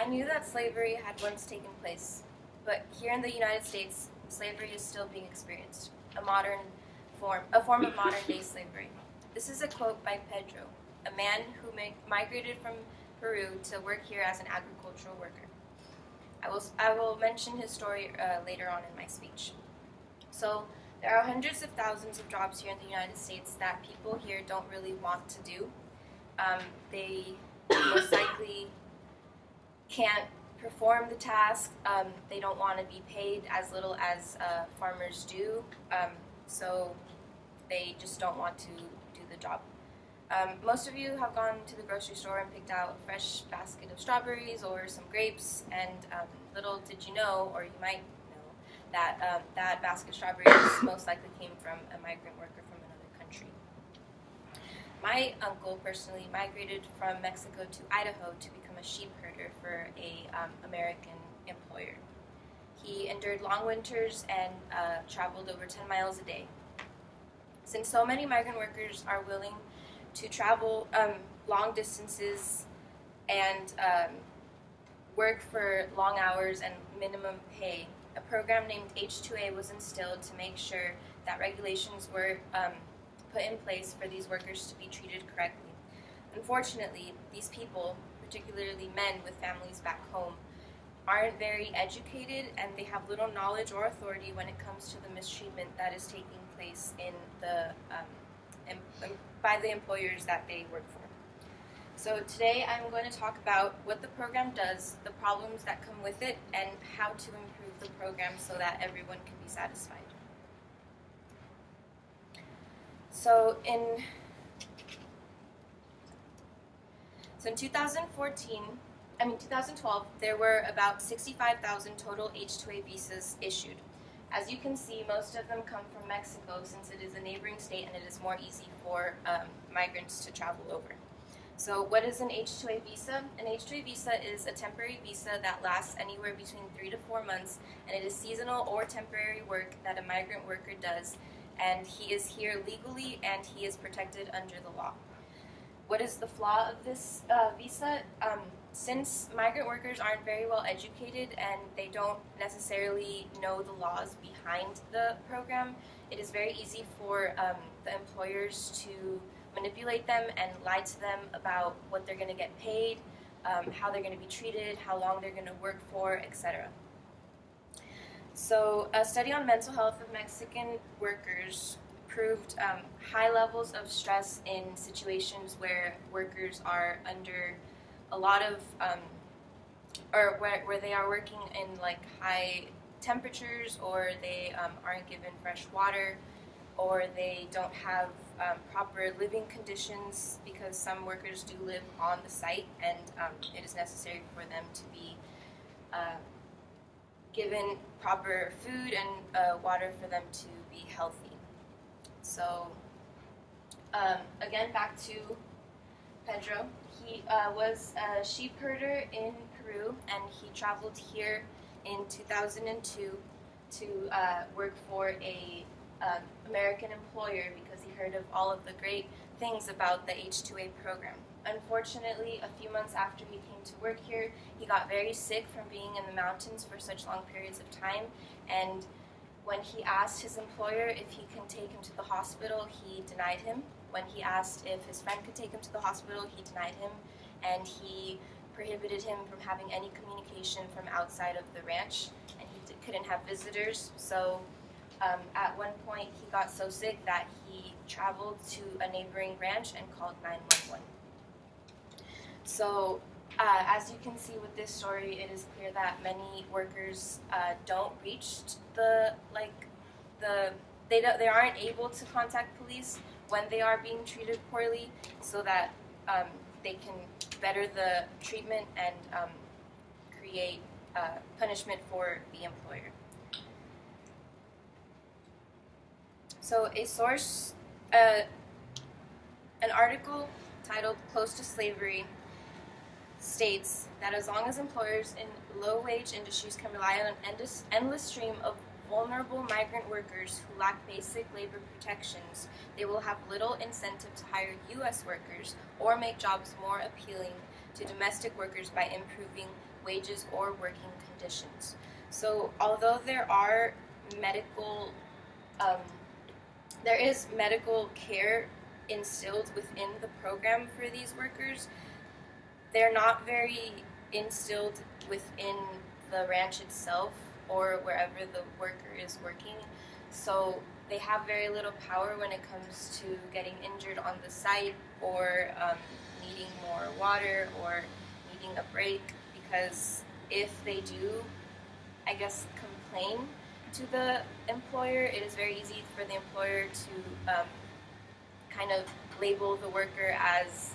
I knew that slavery had once taken place, but here in the United States, slavery is still being experienced, a form of modern-day slavery. This is a quote by Pedro, a man who migrated from Peru to work here as an agricultural worker. I will mention his story later on in my speech. So, there are hundreds of thousands of jobs here in the United States that people here don't really want to do. They most likely can't perform the task. They don't want to be paid as little as farmers do, so they just don't want to do the job. Most of you have gone to the grocery store and picked out a fresh basket of strawberries or some grapes, and little did you know, or you might know, that that basket of strawberries most likely came from a migrant worker from another country. My uncle personally migrated from Mexico to Idaho to become a sheep herder for a American employer. He endured long winters and traveled over 10 miles a day. Since so many migrant workers are willing to travel long distances and work for long hours and minimum pay, a program named H-2A was instilled to make sure that regulations were put in place for these workers to be treated correctly. Unfortunately, these people, particularly men with families back home, aren't very educated, and they have little knowledge or authority when it comes to the mistreatment that is taking place in by the employers that they work for. So today I'm going to talk about what the program does, the problems that come with it, and how to improve the program so that everyone can be satisfied. So in 2012, there were about 65,000 total H-2A visas issued. As you can see, most of them come from Mexico since it is a neighboring state and it is more easy for migrants to travel over. So what is an H-2A visa? An H-2A visa is a temporary visa that lasts anywhere between 3 to 4 months, and it is seasonal or temporary work that a migrant worker does, and he is here legally and he is protected under the law. What is the flaw of this visa? Since migrant workers aren't very well educated and they don't necessarily know the laws behind the program, it is very easy for the employers to manipulate them and lie to them about what they're going to get paid, how they're going to be treated, how long they're going to work for, etc. So a study on mental health of Mexican workers proved high levels of stress in situations where workers are under a lot of, or where they are working in like high temperatures, or they aren't given fresh water, or they don't have proper living conditions, because some workers do live on the site and it is necessary for them to be given proper food and water for them to be healthy. So again, back to Pedro. He was a sheep herder in Peru, and he traveled here in 2002 to work for a American employer because he heard of all of the great things about the H-2A program. Unfortunately, a few months after he came to work here, he got very sick from being in the mountains for such long periods of time, and when he asked his employer if he can take him to the hospital, he denied him. When he asked if his friend could take him to the hospital, he denied him, and he prohibited him from having any communication from outside of the ranch, and he couldn't have visitors. So at one point, he got so sick that he traveled to a neighboring ranch and called 911. So as you can see with this story, it is clear that many workers don't reach they aren't able to contact police when they are being treated poorly, so that they can better the treatment and create punishment for the employer. So a source, an article titled "Close to Slavery" states that as long as employers in low-wage industries can rely on an endless stream of vulnerable migrant workers who lack basic labor protections, they will have little incentive to hire U.S. workers or make jobs more appealing to domestic workers by improving wages or working conditions. So although there is medical care instilled within the program for these workers, they're not very instilled within the ranch itself or wherever the worker is working. So they have very little power when it comes to getting injured on the site or needing more water or needing a break, because if they do, I guess, complain to the employer, it is very easy for the employer to kind of label the worker as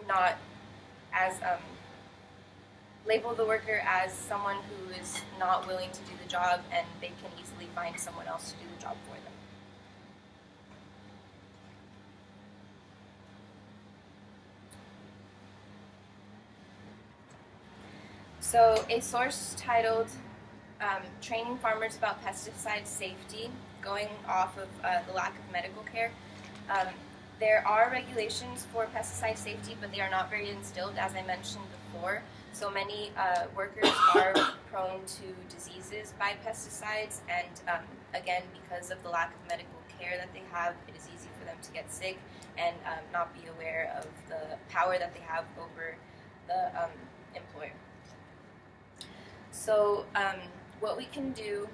not as label the worker as someone who is not willing to do the job, and they can easily find someone else to do the job for them. So a source titled Training Farmers About Pesticide Safety, going off of the lack of medical care. There are regulations for pesticide safety, but they are not very instilled, as I mentioned before. So many workers are prone to diseases by pesticides, and again, because of the lack of medical care that they have, it is easy for them to get sick and not be aware of the power that they have over the employer. So what we can do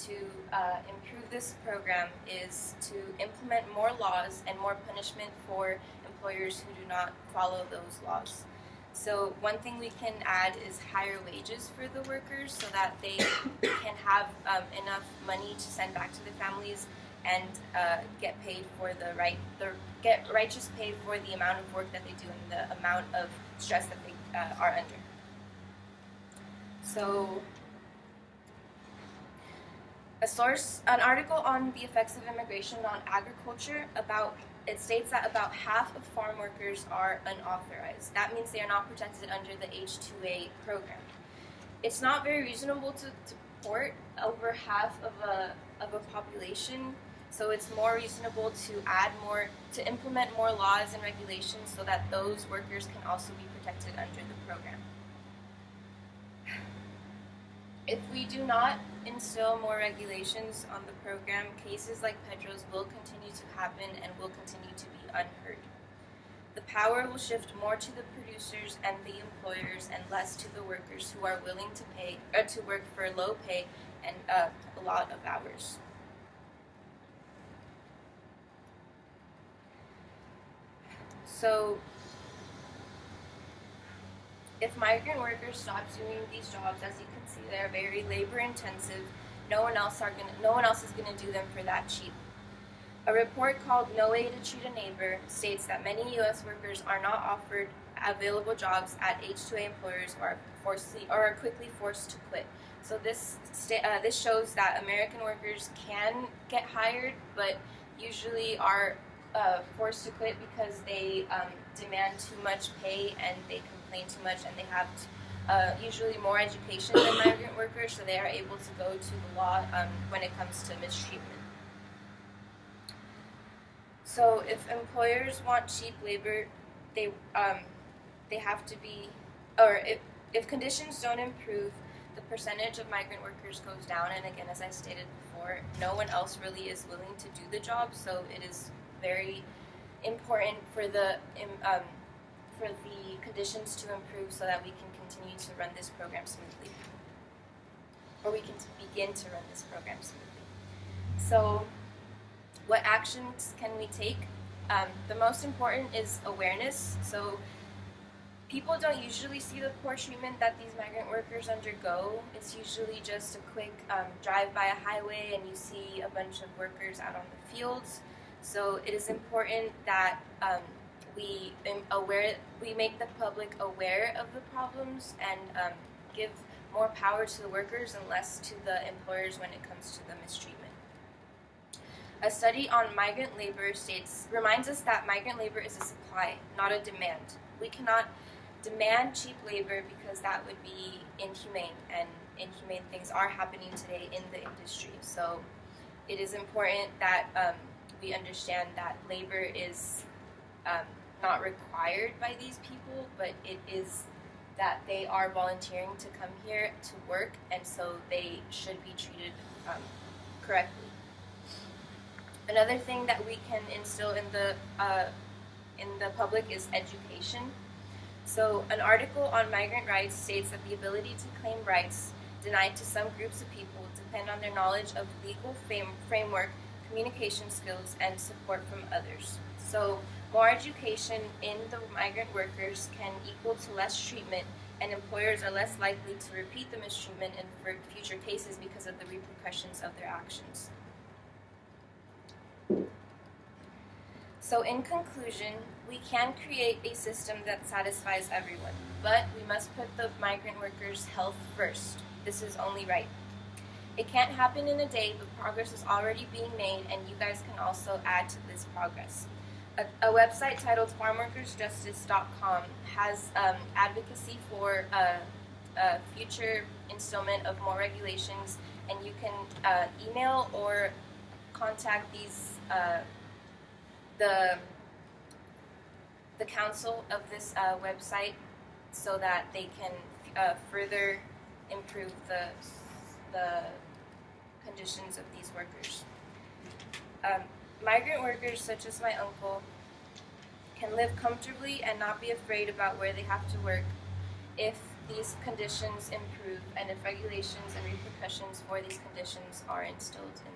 to improve this program is to implement more laws and more punishment for employers who do not follow those laws. So one thing we can add is higher wages for the workers so that they can have enough money to send back to their families and get paid for get righteous pay for the amount of work that they do and the amount of stress that they are under. So an article on the effects of immigration on agriculture, it states that about half of farm workers are unauthorized. That means they are not protected under the H-2A program. It's not very reasonable to deport over half of a population, so it's more reasonable to implement more laws and regulations so that those workers can also be protected under the program. If we do not instill more regulations on the program, cases like Pedro's will continue to happen and will continue to be unheard. The power will shift more to the producers and the employers and less to the workers who are willing to work for low pay and a lot of hours. So if migrant workers stop doing these jobs, as you can see, they're very labor intensive. No one else is going to do them for that cheap. A report called No Way to Treat a Neighbor states that many U.S. workers are not offered available jobs at H-2A employers or are quickly forced to quit. So this shows that American workers can get hired, but usually are forced to quit because they demand too much pay and they complain too much, and they have usually more education than migrant workers, so they are able to go to the law when it comes to mistreatment. So if employers want cheap labor, they have to be, or if conditions don't improve, the percentage of migrant workers goes down, and again, as I stated before, no one else really is willing to do the job, so it is very important for the conditions to improve so that we can continue to run this program smoothly, or we can begin to run this program smoothly. So what actions can we take? The most important is awareness. So people don't usually see the poor treatment that these migrant workers undergo. It's usually just a quick drive by a highway and you see a bunch of workers out on the fields. So it is important that we make the public aware of the problems and give more power to the workers and less to the employers when it comes to the mistreatment. A study on migrant labor reminds us that migrant labor is a supply, not a demand. We cannot demand cheap labor because that would be inhumane, and inhumane things are happening today in the industry. So it is important that we understand that labor is not required by these people, but it is that they are volunteering to come here to work, and so they should be treated correctly. Another thing that we can instill in the public is education. So an article on migrant rights states that the ability to claim rights denied to some groups of people depend on their knowledge of legal framework, communication skills, and support from others. So more education in the migrant workers can equal to less treatment, and employers are less likely to repeat the mistreatment in future cases because of the repercussions of their actions. So in conclusion, we can create a system that satisfies everyone, but we must put the migrant workers' health first. This is only right. It can't happen in a day, but progress is already being made, and you guys can also add to this progress. A website titled farmworkersjustice.com has advocacy for a future instillment of more regulations, and you can email or contact these the council of this website so that they can further improve the conditions of these workers. Migrant workers such as my uncle can live comfortably and not be afraid about where they have to work if these conditions improve and if regulations and repercussions for these conditions are instilled in